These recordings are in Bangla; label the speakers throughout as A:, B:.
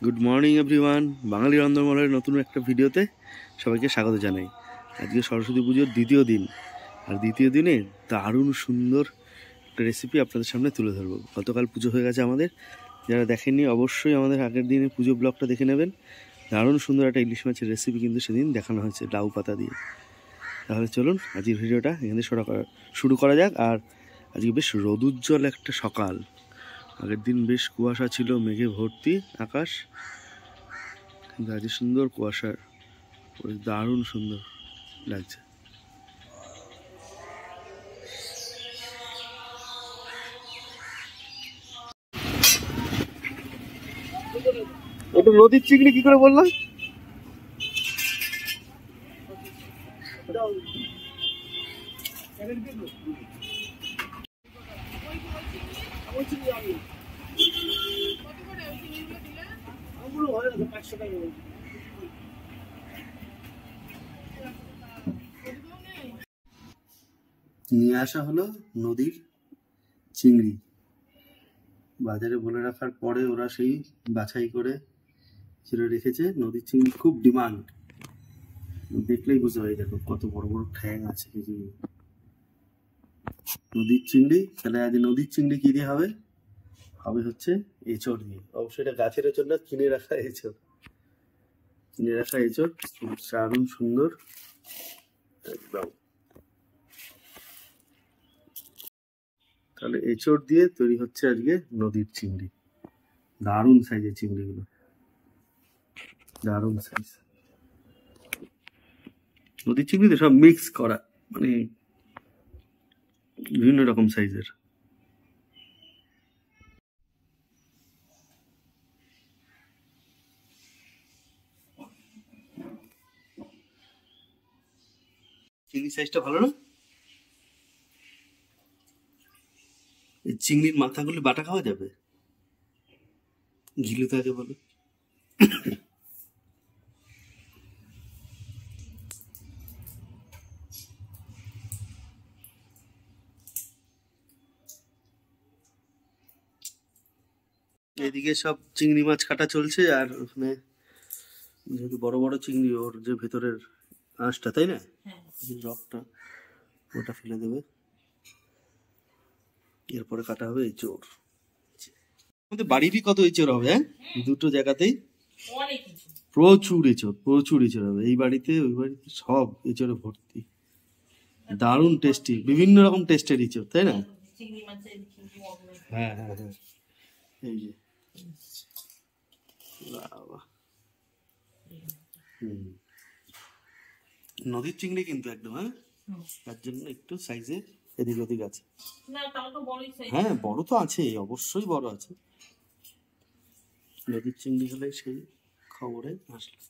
A: Good morning everyone. বাঙালি রন্ধনমলের নতুন একটা ভিডিওতে সবাইকে স্বাগত জানাই। আজকে সরস্বতী পুজোর দ্বিতীয় দিন, আর দ্বিতীয় দিনে দারুণ সুন্দর একটা রেসিপি আপনাদের সামনে তুলে ধরবো। গতকাল পুজো হয়ে গেছে আমাদের, যারা দেখেননি অবশ্যই আমাদের আগের দিনে পুজো ব্লগটা দেখে নেবেন। দারুণ সুন্দর একটা ইলিশ মাছের রেসিপি কিন্তু সেদিন দেখানো হয়েছে লাউ পাতা দিয়ে। তাহলে চলুন আজকের ভিডিওটা এখানে শুরু করা যাক। আর আজকে বেশ রোদুজ্জ্বল একটা সকাল, আগের দিন বেশ কুয়াশা ছিল, মেঘে ভর্তি আকাশ, কিন্তু আজ সুন্দর কুয়াশার দারুণ সুন্দর লাগছে। ওটা নদীর চিংড়ি কি করে বললাম? নিয়ে আসা হলো নদীর চিংড়ি, বাজারে বলে রাখার পরে ওরা সেই বাছাই করে ছেড়ে রেখেছে। নদীর চিংড়ি খুব ডিমান্ড, দেখলেই বুঝতে পারি। দেখো কত বড় বড় ঠ্যাং আছে কিছু নদীর চিংড়ি। তাহলে আজ নদীর চিংড়ি কি দিয়ে হবে? হবে হচ্ছে এঁচড় দিয়ে। অবশ্যই এটা গাছের এঁচড় না, কিনে রাখা এঁচড়। কিনে রাখা এঁচড় দারুণ সুন্দর একদম। তাহলে এঁচড় দিয়ে তৈরি হচ্ছে আজকে নদীর চিংড়ি। দারুণ সাইজের চিংড়িগুলো, দারুণ সাইজ। নদীর চিংড়িতে সব মিক্স করা, মানে বিভিন্ন রকম সাইজের। চিংড়ি সাইজটা ভালো না? এই চিংড়ির মাথাগুলি বাটা খাওয়া যাবে? ঘিলু থাকে বলো। এদিকে সব চিংড়ি মাছ কাটা চলছে, আর ওখানে যেহেতু বড় বড় চিংড়ি, ওর যে ভেতরের আঁশটা, তাই না, রকটা, ওটা ফেলে দেবে। এরপরে কাটা হবে এঁচড়। আমাদের বাড়িরই কত এঁচড় হবে, হ্যাঁ, দুটো জায়গাতেই প্রচুর এঁচড়, প্রচুর এঁচড় হবে। এই বাড়িতে ওই বাড়িতে সব এঁচড়ে ভর্তি। দারুণ টেস্টি, বিভিন্ন রকম টেস্টের এঁচড়, তাই না? হ্যাঁ হ্যাঁ হ্যাঁ, এই যে বাবা। নদীর চিংড়ি কিন্তু একদম, হ্যাঁ, তার জন্য একটু সাইজে এদিক ওদিক আছে। হ্যাঁ, বড় তো আছে, অবশ্যই বড় আছে। নদীর চিংড়ি হলে সেই খবরে আসলো।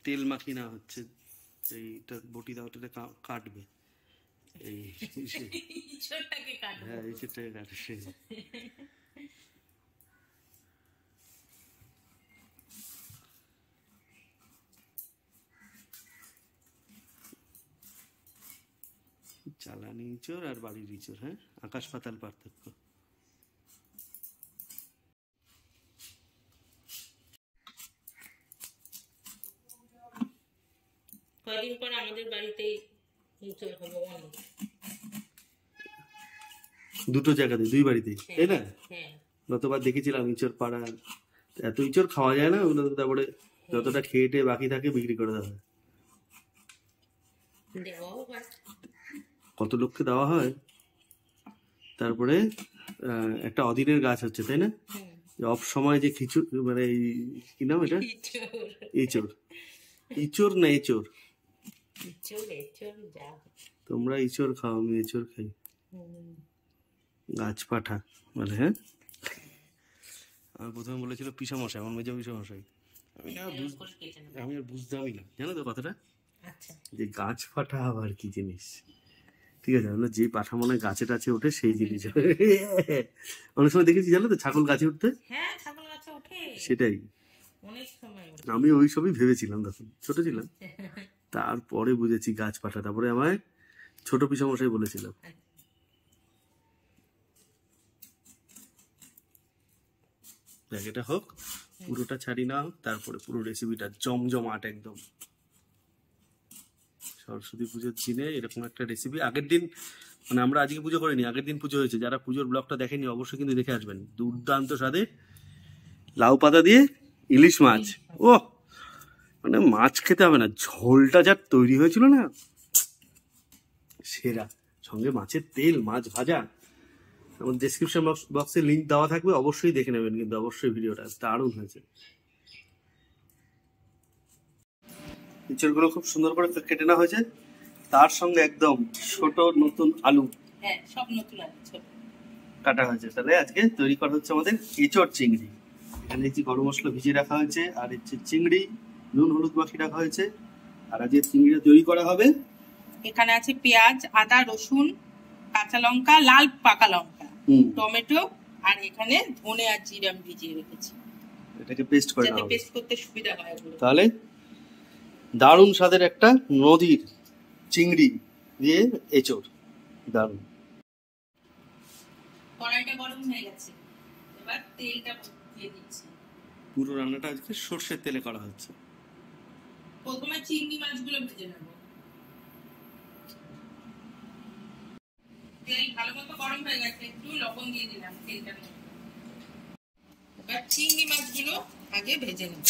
A: তেল মাখি না হচ্ছে, এইটা বটি দাও, ওটা কাটবে। এই হ্যাঁ, এই সেটাই কাটে সেই। চালানি ইঁচড় আর বাড়ির ইঁচড়, হ্যাঁ, আকাশ পাতাল পার্থক্য।
B: কয়েকদিন পর আমাদের বাড়িতে ইঁচড় হবে অনেক,
A: দুটো জায়গাতে, দুই বাড়িতেই, তাই না? গতবার দেখেছিলাম ইঁচড় পাড়া, এত ইঁচড় খাওয়া যায় না ওগুলো। তারপরে যতটা খেয়ে টেয়ে বাকি থাকে বিক্রি করে দেওয়া হয়। কত লোককে দেওয়া হয়। তারপরে একটা অদিনের গাছ হচ্ছে, তাই না? অফ সময় যে মানে কি নাম এটা? এঁচড়। ইঁচড় না এঁচড়? তোমরা ইঁচড় খাও, আমি এঁচড় খাই। গাছ পাঠা বলে, হ্যাঁ। আমার প্রথমে বলেছিল পিসামশাই, আমার মেজো পিসামশাই। আমি আর বুঝতামই না, জানো তো কথাটা, যে গাছ পাঠা আবার কি জিনিস। ঠিক আছে, আমরা যে পাঠা মনে হয় গাছে টাছে ওঠে সেই জিনিস। অনেক সময় দেখেছি, জানো তো, ছাগল গাছে উঠতে, সেটাই। আমি ওই সবই ভেবেছিলাম তখন ছোট ছিলাম, তারপরে বুঝেছি গাছ পাঠা। তারপরে আমায় ছোট পিসামশাই বলেছিলাম। দেখ এটা হোক, পুরোটা ছাড়ি না হোক, তারপরে পুরো রেসিপিটা জমজমাট একদম। সরস্বতী পুজোর দিনে এরকম একটা রেসিপি আগের দিন, মানে আমরা আজকে পুজো করিনি, আগের দিন পুজো হয়েছে, যারা পুজোর ব্লগটা দেখেনি অবশ্যই কিন্তু দেখে আসবেন। দুর্দান্ত স্বাদে লাউ পাতা দিয়ে ইলিশ মাছ, ও মানে মাছ খেতে হবে না, ঝোলটা যা তৈরি হয়েছিল না সেরা, সঙ্গে মাছের তেল, মাছ ভাজা। আমার ডেসক্রিপশন বক্সে লিঙ্ক দেওয়া থাকবে, অবশ্যই দেখে নেবেন কিন্তু অবশ্যই, ভিডিওটা দারুণ হয়েছে। ইঁচড়গুলো খুব সুন্দর করে কেটে নেওয়া হয়েছে, তার সঙ্গে একদম ছোট নতুন আলু
B: হ্যাঁ সব নতুন আলু ছোট
A: কাটা হয়েছে। তাহলে আজকে তৈরি করা হচ্ছে আমাদের এঁচড় চিংড়ি। এখানে হচ্ছে গরম মশলা ভিজিয়ে রাখা হয়েছে, আর হচ্ছে চিংড়ি নুন হলুদ মাখিয়ে রাখা হয়েছে। আর আজকে চিংড়িটা তৈরি করা হবে,
B: এখানে আছে পেঁয়াজ, আদা, রসুন, কাঁচা লঙ্কা, লাল পাকা লঙ্কা, টমেটো, আর এখানে ধনে আর জিরা আমি ভিজিয়ে রেখেছি
A: এটাকে পেস্ট করে
B: যাতে
A: নেওয়া হবে।
B: পেস্ট করতে সুবিধা হয় এগুলো।
A: তাহলে দারুণ স্বাদের একটা নদীর চিংড়ি দিয়ে এঁচড়, দারুণ।
B: কড়াইটা গরম হয়ে গেছে, এবার তেলটা দিয়ে দিচ্ছি।
A: পুরো রান্নাটা আজকে সর্ষের তেলে করা হচ্ছে।
B: প্রথমে চিংড়ি মাছগুলো ভেজে নেব। তেল ভালো মতো গরম হয়ে গেছে, একটু লবণ দিয়ে দিলাম তেলটা। এবার চিংড়ি মাছগুলো আগে ভেজে নেব।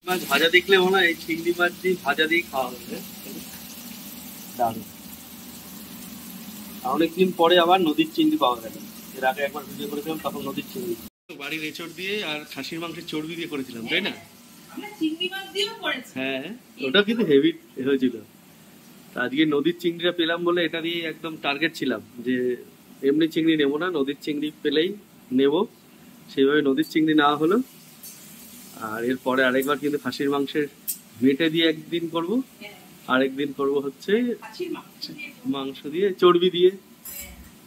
A: মাছ ভাজা দেখলে মনে হয় এই চিংড়ি মাছ দিয়ে ভাজা দিয়ে খাওয়া হবে, দারুণ। অনেকদিন পরে আবার নদীর চিংড়ি পাওয়া গেল, এর আগে একবার ভিডিও করেছিলাম তখন নদীর চিংড়ি। বাড়ির এঁচড় দিয়ে আর খাসির মাংসের চর্বি দিয়ে করেছিলাম, তাই না?
B: আমরা চিংড়ি মাছ দিয়েও করেছি।
A: হ্যাঁ, ওটা কিন্তু হেভি হয়েছিল। আজকে নদীর চিংড়িটা পেলাম বলে এটা দিয়ে একদম টার্গেট ছিলাম যে এমনি চিংড়ি নেবো না, নদীর চিংড়ি পেলেই নেব। সেইভাবে নদীর চিংড়ি নেওয়া হলো। আর এরপরে আরেকবার কিন্তু খাসির মাংসের মেটে দিয়ে একদিন করব, আরেকদিন করব হচ্ছে মাংস দিয়ে চর্বি দিয়ে,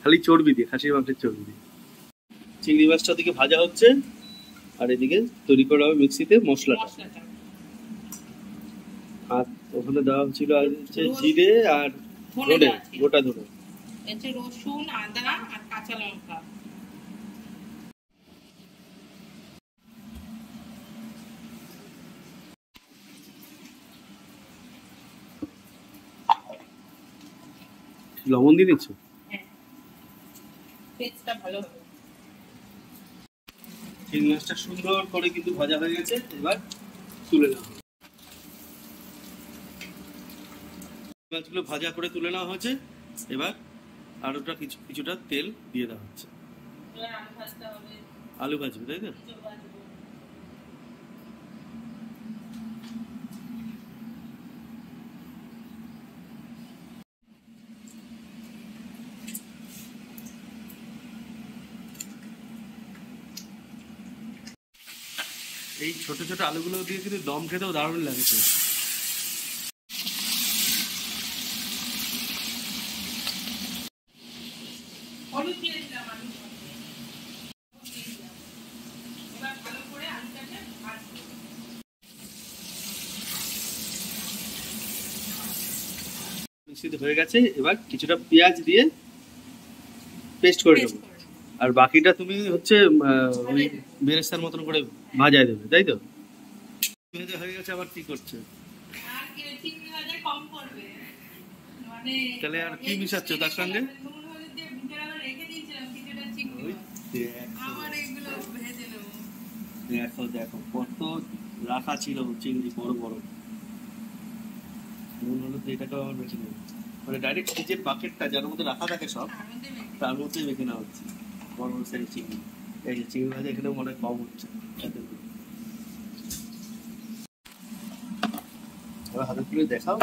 A: খালি চর্বি দিয়ে, খাসির মাংসের চর্বি দিয়ে। চিংড়ি মাছটা দিকে ভাজা হচ্ছে, আর এদিকে তৈরি করা হবে মিক্সিতে মশলাটা। আর ওখানে দেওয়া হচ্ছিল আর হচ্ছে জিরে আর ধনে, গোটা ধনে,
B: রসুন, আদা আর কাঁচা লঙ্কা।
A: লবণ দিয়ে দিচ্ছ?
B: পেস্টটা ভালো হবে।
A: চিংড়ি মাছটা সুন্দর করে কিন্তু ভাজা হয়ে গেছে, এবার তুলে নেওয়া হবে। মাছগুলো ভাজা করে তুলে নেওয়া হয়েছে, এবার আর ওটা কিছুটা তেল দিয়ে দেওয়া হচ্ছে। আলু ভাজবে, তাই তো? এই ছোট ছোট আলুগুলো দিয়ে কিন্তু দম খেতেও দারুণ লাগে। মিক্সিতে হয়ে গেছে, এবার কিছুটা পেঁয়াজ দিয়ে পেস্ট করে দেবো, আর বাকিটা তুমি হচ্ছে ওই বেরেস্তার মতন করে ভাজায় দেবে, তাই তো? ভেজা হয়ে গেছে, আবার কি করছে? তাহলে আর কি মিশাচ্ছ তার সঙ্গে? দেখো দেখো কত রাখা ছিল চিংড়ি, বড় বড়। নুন হলুদ এটাকেও আমার বেছে নেব, মানে ডাইরেক্ট নিজের বাকেটটা যার মধ্যে রাখা থাকে সব, তার মধ্যেই মেখে নেওয়া হচ্ছে বড় বড় সাইজের চিংড়ি। এই যে চিংড়ি ভাজা এখানেও মনে হয় কম হচ্ছে। হাতে তুলে দেখাও,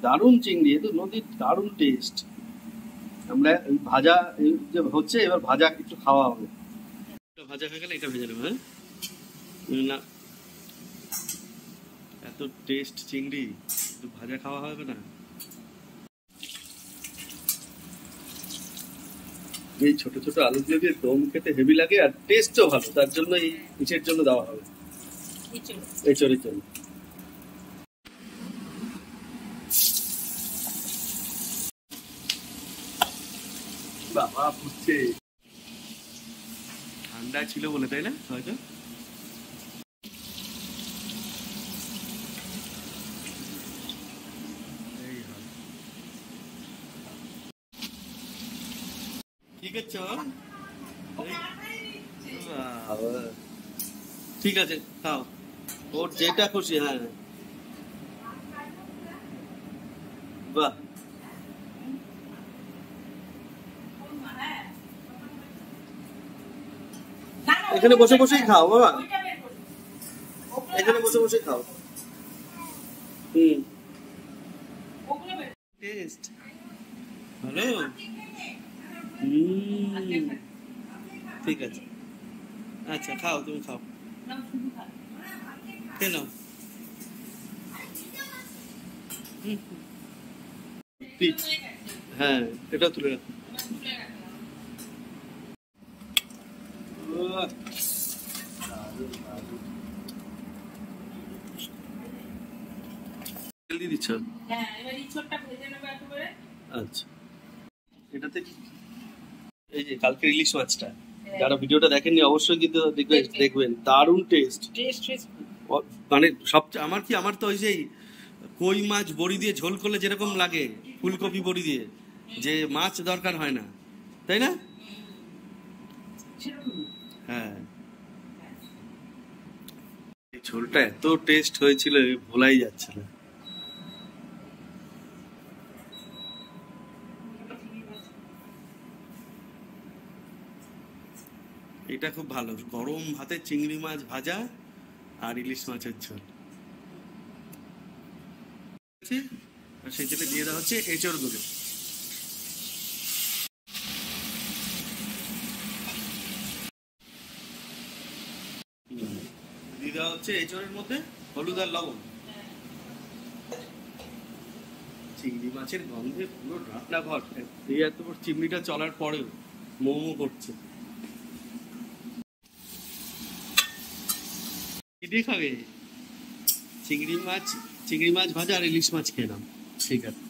A: দারুণ চিংড়ি, এ তো নদীর দারুণ টেস্ট। আমরা ভাজা যে হচ্ছে, এবার ভাজা কিছু খাওয়া হবে। ভাজা হয়ে গেলে এটা ভেজে নেবো। হ্যাঁ না, এত টেস্ট চিংড়ি, একটু ভাজা খাওয়া হবে না? এই ছোট ছোট আলুগুলো দিয়ে দম খেতে হেভি লাগে আর টেস্টও ভালো, তার জন্য এই ইচের জন্য দেওয়া হবে, এঁচড়ের জন্য। বাবা ফুটছে, ঠান্ডা ছিল বলে তাই না হয়তো। কি করছো? ঠিক আছে খাও, ওর যেটা খুশি। হ্যাঁ বাহ, এখানে বসে বসেই খাও বাবা, এখানে বসে বসে খাও। টেস্ট ভালো। ঠিক আছে, আচ্ছা খাও, তুমি খাও, কেন? হ্যাঁ এটা তুলে রাখো। তেল দিয়ে দিচ্ছ? আচ্ছা, এটাতে এই যে কালকে ইলিশ মাছটা, যারা ভিডিওটা দেখেননি অবশ্যই কিন্তু দেখবেন, দারুণ টেস্ট। মানে সবচেয়ে আমার তো ওই যে কই মাছ বড়ি দিয়ে ঝোল করলে যেরকম লাগে, ফুলকপি বড়ি দিয়ে, যে মাছ দরকার হয় না, তাই না? হ্যাঁ, এই ঝোলটা এত টেস্ট হয়েছিল ভোলাই যাচ্ছে না। এটা খুব ভালো, গরম ভাতে চিংড়ি মাছ ভাজা আর ইলিশ মাছের ঝোল। সেই সাথে দিয়ে দেওয়া হচ্ছে এঁচড় গুলো। দিয়ে দেওয়া হচ্ছে এঁচড়ের মধ্যে হলুদ আর লবণ। চিংড়ি মাছের গন্ধে পুরো রান্না ঘর, এই এত চিমনিটা চলার পরেও মোমো করছে। কি দিয়ে খাবে? চিংড়ি মাছ ভাজা আর ইলিশ মাছ খেলাম, ঠিক আছে।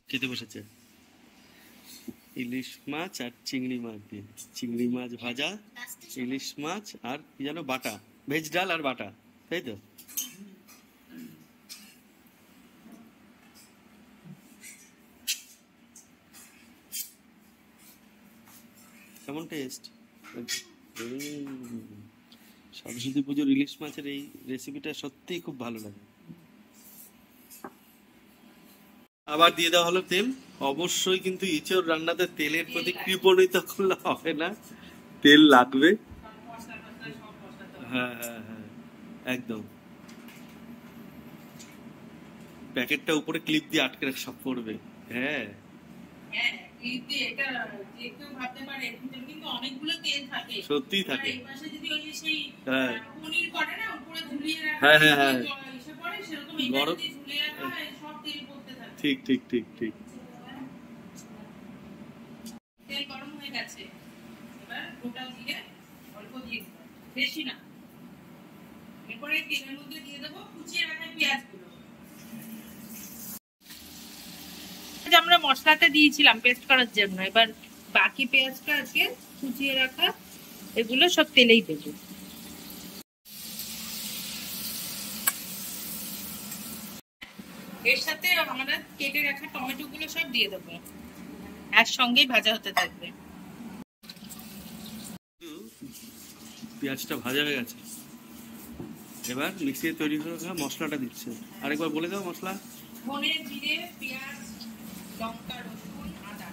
A: খেতে বসেছে ইলিশ মাছ আর চিংড়ি মাছ দিয়ে, চিংড়ি মাছ ভাজা, ইলিশ মাছ আর কি যেন বাটা, ভেজ ডাল আর বাটা, তাই তো? কেমন টেস্ট? সরস্বতী পুজোর ইলিশ মাছের এই রেসিপিটা সত্যিই খুব ভালো লাগে। আবার দিয়ে দেওয়া হলো তেল। অবশ্যই কিন্তু ইঁচড় রান্নাতে তেলের প্রতি কৃপণিতা করলে হবে না, তেল লাগবে। হ্যাঁ হ্যাঁ হ্যাঁ, একদম। প্যাকেটটা উপরে ক্লিপ দিয়ে আটকে রাখ, সব পড়বে। হ্যাঁ সত্যি থাকে। হ্যাঁ হ্যাঁ হ্যাঁ হ্যাঁ, গরম, ঠিক ঠিক ঠিক ঠিক। তেল গরম হয়ে গেছে, এবার গোটা জিরে অল্প দিয়ে দিলাম, বেশি না। এরপরে তেলের মধ্যে দিয়ে দেবো কুচিয়ে রাখা পেঁয়াজগুলো। আমরা মশলাটা দিয়েছিলাম পেস্ট করার জন্য, এবার বাকি পেঁয়াজটা আজকে কুচিয়ে রাখা এগুলো সব তেলেই দেবো। এর সাথে আমরা কেটে রাখা টমেটো গুলো সব দিয়ে দেবো, একসঙ্গেই ভাজা হতে থাকবে। পেঁয়াজটা ভাজা হয়ে গেছে, এবার মিক্সিতে তৈরি করে রাখা মশলাটা দিচ্ছে। আরেকবার বলে দাও মশলা। ধনে, জিরে, পেঁয়াজ, লঙ্কা, রসুন, আদা।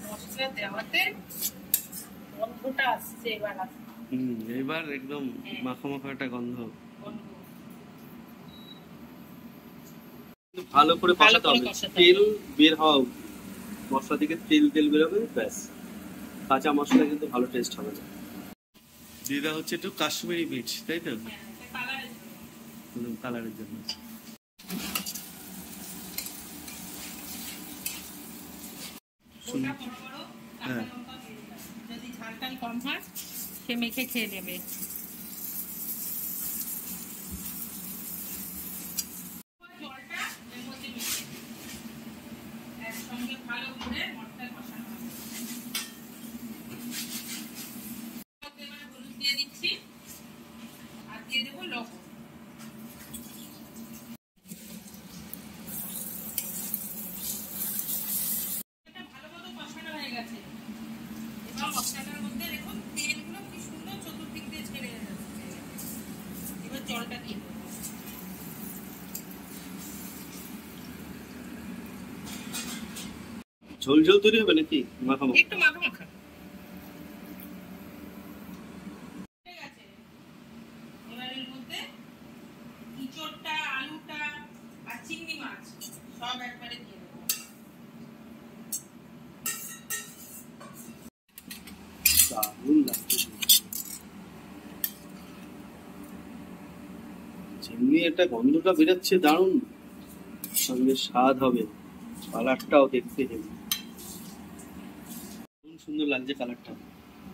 A: মশলা
B: মশলা দেওয়াতে গন্ধটা আসছে এবার
A: এবার একদম মাখা মাখা একটা গন্ধ। ভালো করে কষাতে হবে, তেল বের হওয়া, মশলা থেকে তেল বেরোবে, ব্যাস। কাঁচা মশলা কিন্তু ভালো টেস্ট হবে না। দিয়ে দেওয়া হচ্ছে একটু কাশ্মীরি মির্চ, তাই তো, কালারের জন্য। হ্যাঁ,
B: যদি ঝালটাল কম হয় সে মেখে খেয়ে নেবে। জলটা এর মধ্যে মিশিয়ে একসঙ্গে ভালো করে মশলা কষানো হবে। এবার হলুদ দিয়ে দিচ্ছি আর দিয়ে দেবো লবণ। ভালো মতো কষানো হয়ে গেছে। এবার মশলাটার মধ্যে দেখুন তেলগুলো কি সুন্দর চতুর্দিক দিয়ে ছেড়ে যাচ্ছে। এবার জলটা দিয়ে দেবো।
A: ঝোল ঝোল তৈরি হবে নাকি মাখা মাখা?
B: একটু মাখা মাখা। ঠিক আছে, এবার এর মধ্যে ইঁচড়টা, আলুটা আর চিংড়ি মাছ সব একবারে দিয়ে দেবো।
A: দারুণ লাগছে। চিংড়ি একটা গন্ধটা বেরোচ্ছে দারুণ, সঙ্গে স্বাদ হবে, কালারটাও দেখতে হেবি সুন্দর লাগছে কালারটা।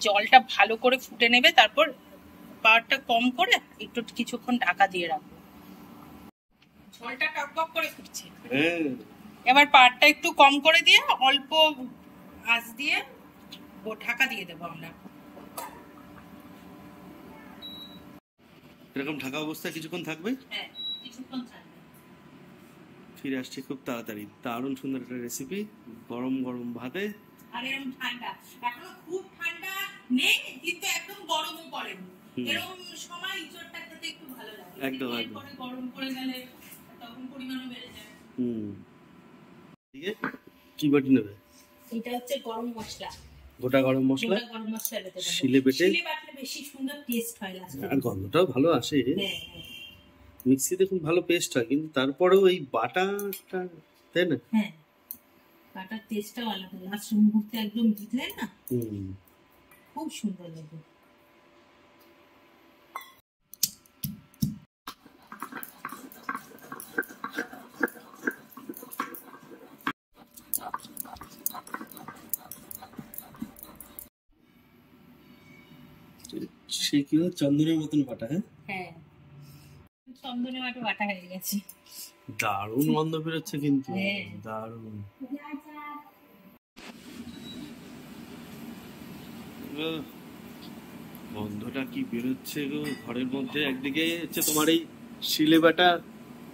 B: জলটা ভালো করে ফুটে নেবে, তারপর পাওয়ারটা কম করে একটু কিছুক্ষণ ঢাকা দিয়ে রাখবো। ঝোলটা টকবক করে ফুটছে।
A: হ্যাঁ,
B: এবার পাওয়ারটা একটু কম করে দিয়ে অল্প আঁচ দিয়ে ও ঢাকা দিয়ে দেবো আমরা।
A: এরকম ঢাকা অবস্থায় কিছুক্ষণ থাকবে।
B: হ্যাঁ, কিছুক্ষণ থাকবে।
A: ফিরে আসছে খুব তাড়াতাড়ি। দারুণ সুন্দর একটা রেসিপি, গরম গরম ভাতে।
B: আর এরকম ঠান্ডা, এখনো খুব ঠান্ডা নেই কিন্তু একদম গরমও পড়েনি, এরকম সময় ইঁচড়টা খেতে একটু ভালো লাগে।
A: একদম
B: এরপরে গরম পড়ে গেলে তখন পরিমাণও বেড়ে যায়।
A: ঠিক আছে, কি বাটি নেবে?
B: এটা হচ্ছে গরম মশলা,
A: গোটা গরম মশলা।
B: গোটা গরম মশলা দিতে হবে।
A: শিলে বেটে,
B: শিলে বাটলে বেশি সুন্দর টেস্ট হয় লাস্টে,
A: আর গন্ধটাও ভালো আসে।
B: হ্যাঁ,
A: মিক্সিতে খুব ভালো পেস্ট হয়, কিন্তু তারপরেও এই বাটাটা, তাই না?
B: হ্যাঁ, বাটার টেস্টটাও আলাদা। লাস্ট মুহূর্তে একদম দিলে না, খুব সুন্দর লাগে।
A: সে কি চন্দনের মতন বাটা?
B: হ্যাঁ, চন্দনের মতো বাটা হয়ে গেছে।
A: দারুণ গন্ধ বেরোচ্ছে কিন্তু, দারুণ। গন্ধটা কি বেরোচ্ছে গো ঘরের মধ্যে। একদিকে হচ্ছে তোমার এই শিলে বাটা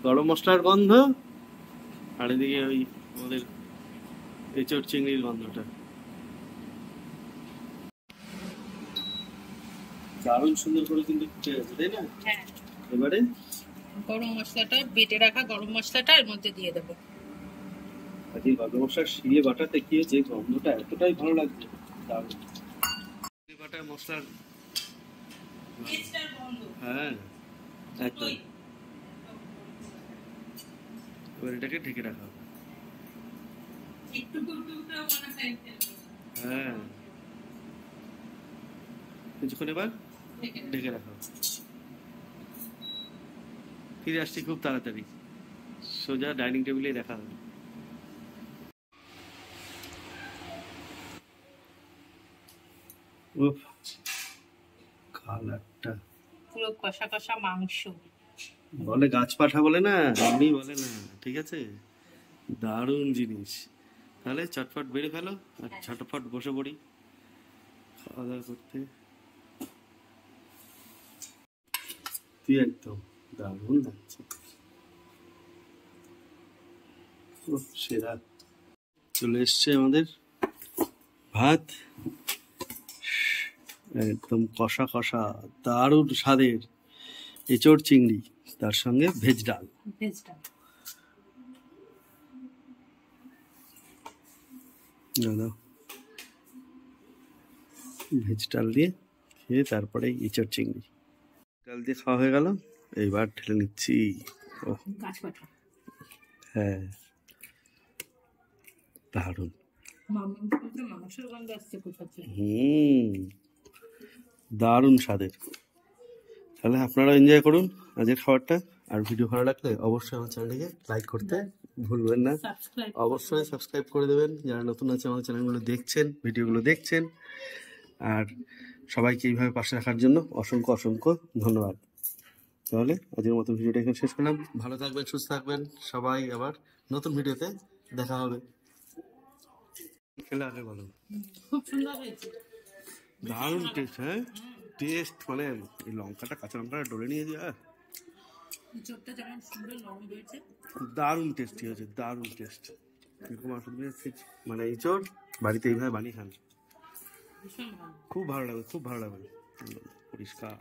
A: গরম মশলার গন্ধ, আর এদিকে ওই আমাদের এঁচড় চিংড়ির গন্ধটা। দারুণ সুন্দর করে কিন্তু ফুটে গেছে, তাই না?
B: হ্যাঁ,
A: এবারে
B: গরম মশলাটা, বেটে রাখা গরম মশলাটা এর মধ্যে দিয়ে দেবো।
A: আর এই গরম মশলার শিলে বাটাতে কি হয়েছে, গন্ধটা এতটাই ভালো লাগছে, দারুণ। শিলে বাটা মশলার
B: গন্ধ,
A: হ্যাঁ একদম। এবার এটাকে ঢেকে রাখা হবে। হ্যাঁ, কিছুক্ষণ এবার ঢেকে রাখা হবে। ফিরে আসছি খুব তাড়াতাড়ি, সোজা ডাইনিং টেবিলে দেখা হবে। উফ, কালারটা
B: পুরো কষা কষা মাংস।
A: বলে গাছ পাঠা বলে না, এমনি বলে না, ঠিক আছে? দারুণ জিনিস। তাহলে চটপট বেড়ে ফেলো আর ঝটপট বসে পড়ি খাওয়া দাওয়া করতে। তুই একদম দারুণ লাগছে, সেরা। চলে এসছে আমাদের ভাত, একদম কষা কষা দারুণ স্বাদের এঁচড় চিংড়ি, তার সঙ্গে ভেজ ডাল। দাদা ভেজ ডাল দিয়ে খেয়ে তারপরে ইঁচড় চিংড়ি ডাল দিয়ে খাওয়া হয়ে গেল। এইবার ঢেলে নিচ্ছি। ও
B: গাছ পাঠা
A: হ্যাঁ, দারুণ।
B: মাংসের গন্ধ আসছে কোথা থেকে।
A: দারুণ স্বাদের। তাহলে আপনারা এনজয় করুন আজকের খাবারটা। আর ভিডিও ভালো লাগলে অবশ্যই আমার চ্যানেলটিকে লাইক করতে ভুলবেন না। অবশ্যই সাবস্ক্রাইব করে দেবেন যারা নতুন আছে আমার চ্যানেলগুলো দেখছেন, ভিডিওগুলো দেখছেন। আর সবাইকে এইভাবে পাশে রাখার জন্য অসংখ্য অসংখ্য ধন্যবাদ। তাহলে আজকের মতো ভিডিওটা এখানে শেষ করলাম। ভালো থাকবেন, সুস্থ থাকবেন সবাই। আবার নতুন ভিডিওতে দেখা হবে। খেলে আগে বলো।
B: খুব সুন্দর হয়েছে,
A: দারুণ টেস্ট। হ্যাঁ টেস্ট মানে এই লঙ্কাটা, কাঁচা লঙ্কাটা ডলে নিয়ে যা,
B: ইঁচড়টা যেমন সুন্দর নরম হয়েছে,
A: দারুণ টেস্টি হয়েছে, দারুণ টেস্ট। এরকম আসলে মানে ইঁচড় বাড়িতে এইভাবে বানিয়ে খান,
B: ভীষণ ভালো।
A: খুব ভালো লাগবে, খুব ভালো লাগবে। পরিষ্কার।